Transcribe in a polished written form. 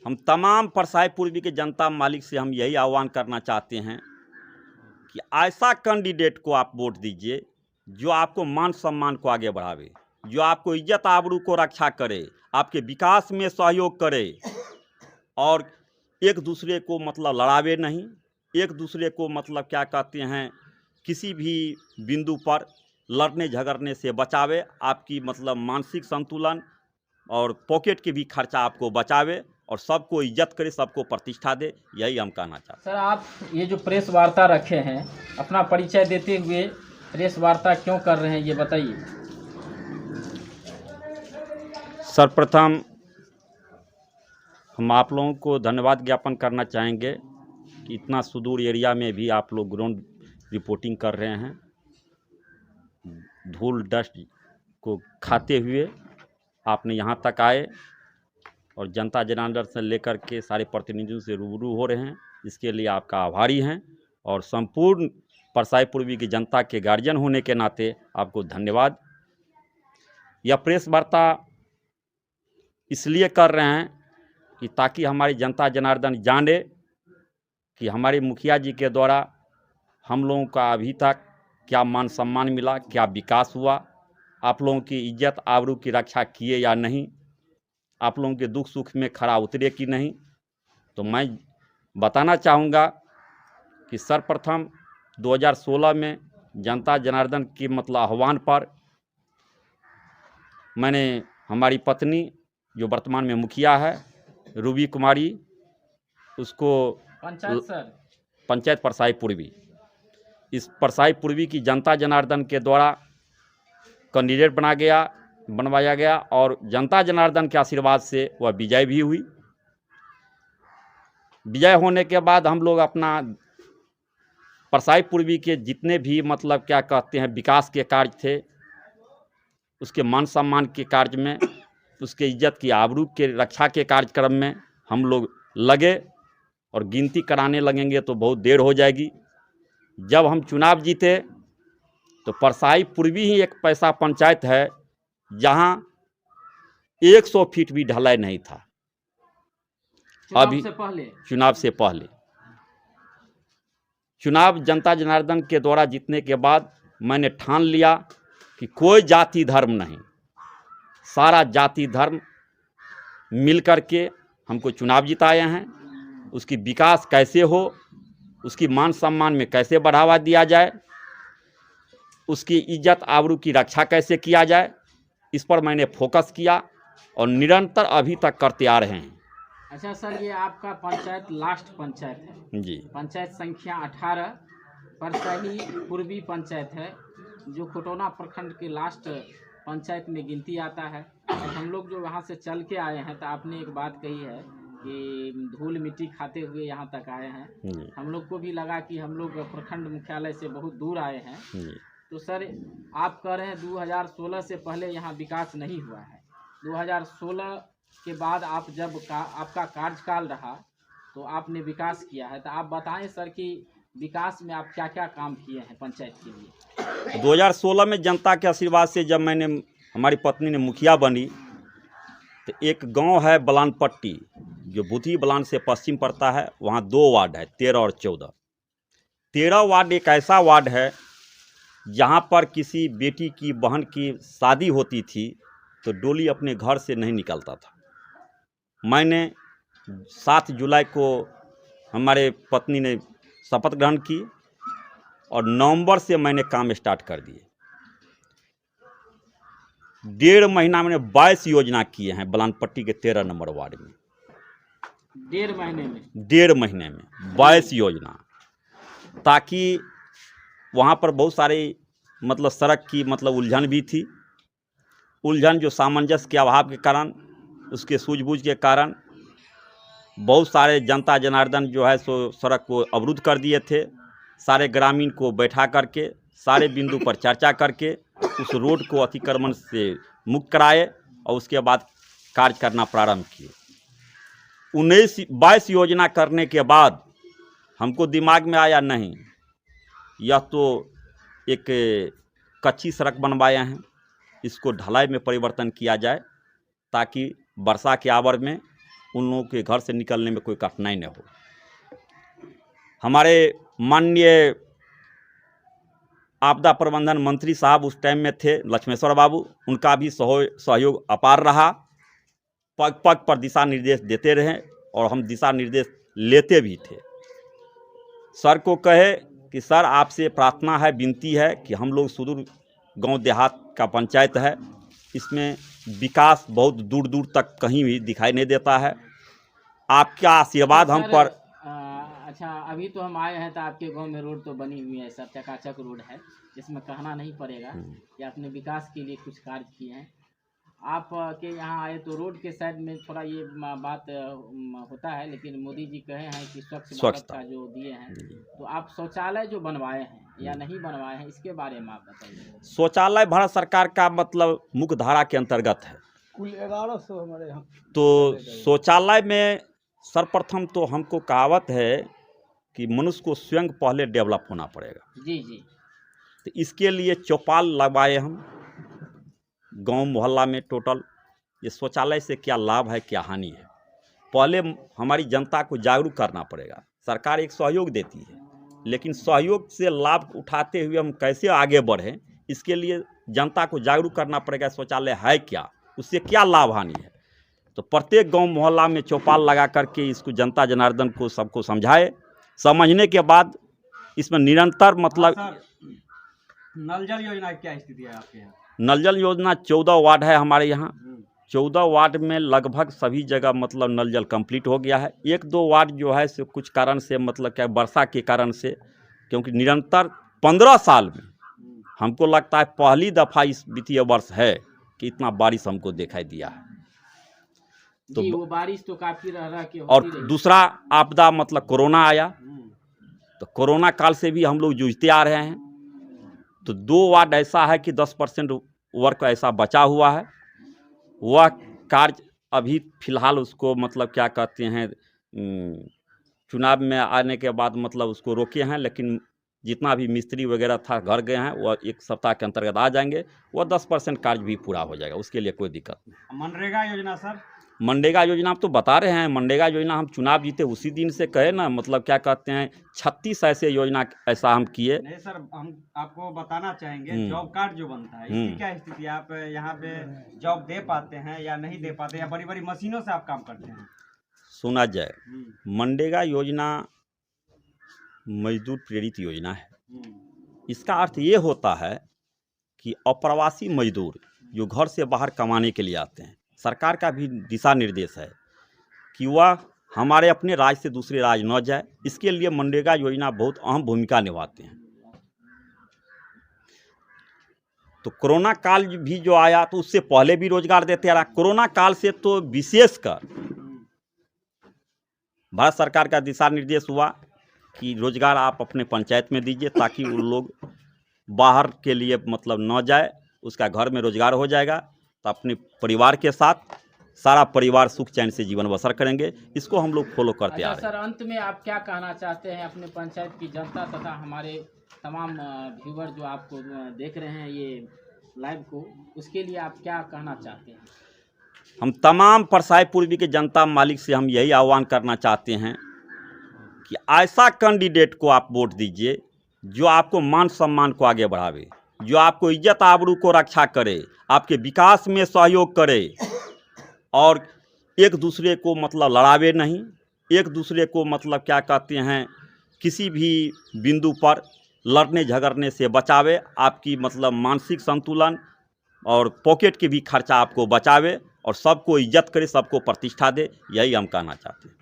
हम तमाम परसाई पूर्वी के जनता मालिक से हम यही आह्वान करना चाहते हैं कि ऐसा कैंडिडेट को आप वोट दीजिए जो आपको मान सम्मान को आगे बढ़ावे, जो आपको इज्जत आबरू को रक्षा करे, आपके विकास में सहयोग करे और एक दूसरे को मतलब लड़ावे नहीं, एक दूसरे को मतलब क्या कहते हैं किसी भी बिंदु पर लड़ने झगड़ने से बचावे, आपकी मतलब मानसिक संतुलन और पॉकेट के भी खर्चा आपको बचावे और सबको इज्जत करे, सबको प्रतिष्ठा दे। यही हम कहना चाहते हैं। सर, आप ये जो प्रेस वार्ता रखे हैं, अपना परिचय देते हुए प्रेस वार्ता क्यों कर रहे हैं ये बताइए। सर्वप्रथम हम आप लोगों को धन्यवाद ज्ञापन करना चाहेंगे कि इतना सुदूर एरिया में भी आप लोग ग्राउंड रिपोर्टिंग कर रहे हैं, धूल डस्ट को खाते हुए आपने यहाँ तक आए और जनता जनार्दन से लेकर के सारे प्रतिनिधियों से रूबरू हो रहे हैं, इसके लिए आपका आभारी हैं और संपूर्ण परसाई पूर्वी की जनता के गार्जियन होने के नाते आपको धन्यवाद। यह प्रेस वार्ता इसलिए कर रहे हैं कि ताकि हमारी जनता जनार्दन जाने कि हमारे मुखिया जी के द्वारा हम लोगों का अभी तक क्या मान सम्मान मिला, क्या विकास हुआ, आप लोगों की इज्जत आबरू की रक्षा किए या नहीं, आप लोगों के दुख सुख में खड़ा उतरे कि नहीं। तो मैं बताना चाहूँगा कि सर्वप्रथम 2016 में जनता जनार्दन के मतलब आह्वान पर मैंने हमारी पत्नी जो वर्तमान में मुखिया है रूबी कुमारी, उसको पंचायत परसाई पूर्वी, इस परसाई पूर्वी की जनता जनार्दन के द्वारा कैंडिडेट बनवाया गया और जनता जनार्दन के आशीर्वाद से वह विजय भी हुई। विजय होने के बाद हम लोग अपना परसाई पूर्वी के जितने भी मतलब क्या कहते हैं विकास के कार्य थे, उसके मान सम्मान के कार्य में, उसके इज्जत की आबरू के रक्षा के कार्यक्रम में हम लोग लगे और गिनती कराने लगेंगे तो बहुत देर हो जाएगी। जब हम चुनाव जीते तो परसाई पूर्वी ही एक पैसा पंचायत है जहां 100 फीट भी ढलाई नहीं था। चुनाव से पहले चुनाव जनता जनार्दन के द्वारा जीतने के बाद मैंने ठान लिया कि कोई जाति धर्म नहीं, सारा जाति धर्म मिलकर के हमको चुनाव जिताए हैं। उसकी विकास कैसे हो, उसकी मान सम्मान में कैसे बढ़ावा दिया जाए, उसकी इज्जत आबरू की रक्षा कैसे किया जाए, इस पर मैंने फोकस किया और निरंतर अभी तक करते आ रहे हैं। अच्छा सर, ये आपका पंचायत लास्ट पंचायत है जी, पंचायत संख्या 18 परसाई पूर्वी पंचायत है जो खटौना प्रखंड के लास्ट पंचायत में गिनती आता है। और हम लोग जो यहाँ से चल के आए हैं तो आपने एक बात कही है कि धूल मिट्टी खाते हुए यहाँ तक आए हैं। हम लोग को भी लगा कि हम लोग प्रखंड मुख्यालय से बहुत दूर आए हैं। तो सर, आप कह रहे हैं 2016 से पहले यहाँ विकास नहीं हुआ है, 2016 के बाद आप जब आपका कार्यकाल रहा तो आपने विकास किया है, तो आप बताएं सर कि विकास में आप क्या क्या काम किए हैं पंचायत के लिए। 2016 में जनता के आशीर्वाद से जब हमारी पत्नी ने मुखिया बनी तो एक गांव है बलान पट्टी जो बुधी बलान से पश्चिम पड़ता है, वहाँ 2 वार्ड है, 13 और 14। 13 वार्ड एक ऐसा वार्ड है जहाँ पर किसी बेटी की बहन की शादी होती थी तो डोली अपने घर से नहीं निकलता था। मैंने 7 जुलाई को हमारे पत्नी ने शपथ ग्रहण की और नवंबर से मैंने काम स्टार्ट कर दिए। 1.5 महीना मैंने 22 योजना किए हैं बलान पट्टी के 13 नंबर वार्ड में। 1.5 महीने में 22 योजना, ताकि वहाँ पर बहुत सारे मतलब सड़क की मतलब उलझन भी थी। उलझन जो सामंजस्य के अभाव के कारण, उसके सूझबूझ के कारण बहुत सारे जनता जनार्दन जो है सो सड़क को अवरुद्ध कर दिए थे। सारे ग्रामीण को बैठा करके सारे बिंदु पर चर्चा करके उस रोड को अतिक्रमण से मुक्त कराए और उसके बाद कार्य करना प्रारंभ किए। 22 योजना करने के बाद हमको दिमाग में आया नहीं, यह तो एक कच्ची सड़क बनवाए हैं, इसको ढलाई में परिवर्तन किया जाए ताकि वर्षा के आवर में उन लोगों के घर से निकलने में कोई कठिनाई न हो। हमारे माननीय आपदा प्रबंधन मंत्री साहब उस टाइम में थे लक्ष्मेश्वर बाबू, उनका भी सहयोग अपार रहा। पग पग पर दिशा निर्देश देते रहे और हम दिशा निर्देश लेते भी थे। सर को कहे कि सर आपसे प्रार्थना है, विनती है कि हम लोग सुदूर गांव देहात का पंचायत है, इसमें विकास बहुत दूर दूर तक कहीं भी दिखाई नहीं देता है। आपका आशीर्वाद हम पर। अच्छा, अभी तो हम आए हैं तो आपके गांव में रोड तो बनी हुई है, सब चकाचक रोड है, इसमें कहना नहीं पड़ेगा कि आपने विकास के लिए कुछ कार्य किए हैं। आप के यहाँ आए तो रोड के साइड में थोड़ा ये बात होता है, लेकिन मोदी जी कहे हैं कि स्वच्छ भारत का जो दिए हैं, तो आप शौचालय जो बनवाए हैं या नहीं बनवाए हैं, इसके बारे में आप बताइए। शौचालय भारत सरकार का मतलब मुख्य धारा के अंतर्गत है, कुल 1100 हमारे यहाँ। तो शौचालय में सर्वप्रथम तो हमको कहावत है कि मनुष्य को स्वयं पहले डेवलप होना पड़ेगा। जी जी। तो इसके लिए चौपाल लगवाए हम गांव मोहल्ला में टोटल। ये शौचालय से क्या लाभ है, क्या हानि है, पहले हमारी जनता को जागरूक करना पड़ेगा। सरकार एक सहयोग देती है, लेकिन सहयोग से लाभ उठाते हुए हम कैसे आगे बढ़ें, इसके लिए जनता को जागरूक करना पड़ेगा। शौचालय है क्या, उससे क्या लाभ हानि है, तो प्रत्येक गांव मोहल्ला में चौपाल लगा करके इसको जनता जनार्दन को सबको समझाए। समझने के बाद इसमें निरंतर मतलब नल जल योजना की क्या स्थिति है आपके यहाँ? नल जल योजना 14 वार्ड है हमारे यहाँ। 14 वार्ड में लगभग सभी जगह मतलब नल जल कंप्लीट हो गया है। 1-2 वार्ड जो है से कुछ कारण से मतलब क्या वर्षा के कारण से, क्योंकि निरंतर 15 साल में हमको लगता है पहली दफ़ा इस वित्तीय वर्ष है कि इतना बारिश हमको दिखाई दिया है। तो वो बारिश तो काफी रह के और दूसरा आपदा मतलब कोरोना आया, तो कोरोना काल से भी हम लोग जूझते आ रहे हैं। तो 2 वार्ड ऐसा है कि 10% वर्क ऐसा बचा हुआ है, वह कार्य अभी फिलहाल उसको मतलब क्या कहते हैं चुनाव में आने के बाद मतलब उसको रोके हैं, लेकिन जितना भी मिस्त्री वगैरह था घर गए हैं, वह 1 सप्ताह के अंतर्गत आ जाएंगे, वह 10% कार्य भी पूरा हो जाएगा, उसके लिए कोई दिक्कत नहीं। मनरेगा योजना सर? मनरेगा योजना आप तो बता रहे हैं, मनरेगा योजना हम चुनाव जीते उसी दिन से कहे ना, मतलब क्या कहते हैं 36 ऐसे योजना ऐसा हम किए। नहीं सर, हम आपको बताना चाहेंगे जॉब कार्ड जो बनता है इसकी क्या स्थिति है? आप यहाँ पे जॉब दे पाते हैं या नहीं दे पाते, या बड़ी बड़ी मशीनों से आप काम करते हैं? सुना जाए, मनरेगा योजना मजदूर प्रेरित योजना है। इसका अर्थ ये होता है कि अप्रवासी मजदूर जो घर से बाहर कमाने के लिए आते हैं, सरकार का भी दिशा निर्देश है कि वह हमारे अपने राज्य से दूसरे राज्य न जाए, इसके लिए मनरेगा योजना बहुत अहम भूमिका निभाते हैं। तो कोरोना काल भी जो आया तो उससे पहले भी रोजगार देते रहा। कोरोना काल से तो विशेषकर भारत सरकार का दिशा निर्देश हुआ कि रोजगार आप अपने पंचायत में दीजिए, ताकि उन लोग बाहर के लिए मतलब न जाए, उसका घर में रोजगार हो जाएगा, तो अपने परिवार के साथ सारा परिवार सुख चैन से जीवन बसर करेंगे। इसको हम लोग फॉलो करते आ रहे हैं। सर, अंत में आप क्या कहना चाहते हैं अपने पंचायत की जनता तथा हमारे तमाम व्यूवर जो आपको देख रहे हैं ये लाइव को, उसके लिए आप क्या कहना चाहते हैं? हम तमाम परसाई पूर्वी के जनता मालिक से हम यही आह्वान करना चाहते हैं कि ऐसा कैंडिडेट को आप वोट दीजिए जो आपको मान सम्मान को आगे बढ़ावे, जो आपको इज्जत आबरू को रक्षा करे, आपके विकास में सहयोग करे, और एक दूसरे को मतलब लड़ावे नहीं, एक दूसरे को मतलब क्या कहते हैं किसी भी बिंदु पर लड़ने झगड़ने से बचावे, आपकी मतलब मानसिक संतुलन और पॉकेट के भी खर्चा आपको बचावे, और सबको इज्जत करे, सबको प्रतिष्ठा दे, यही हम कहना चाहते हैं।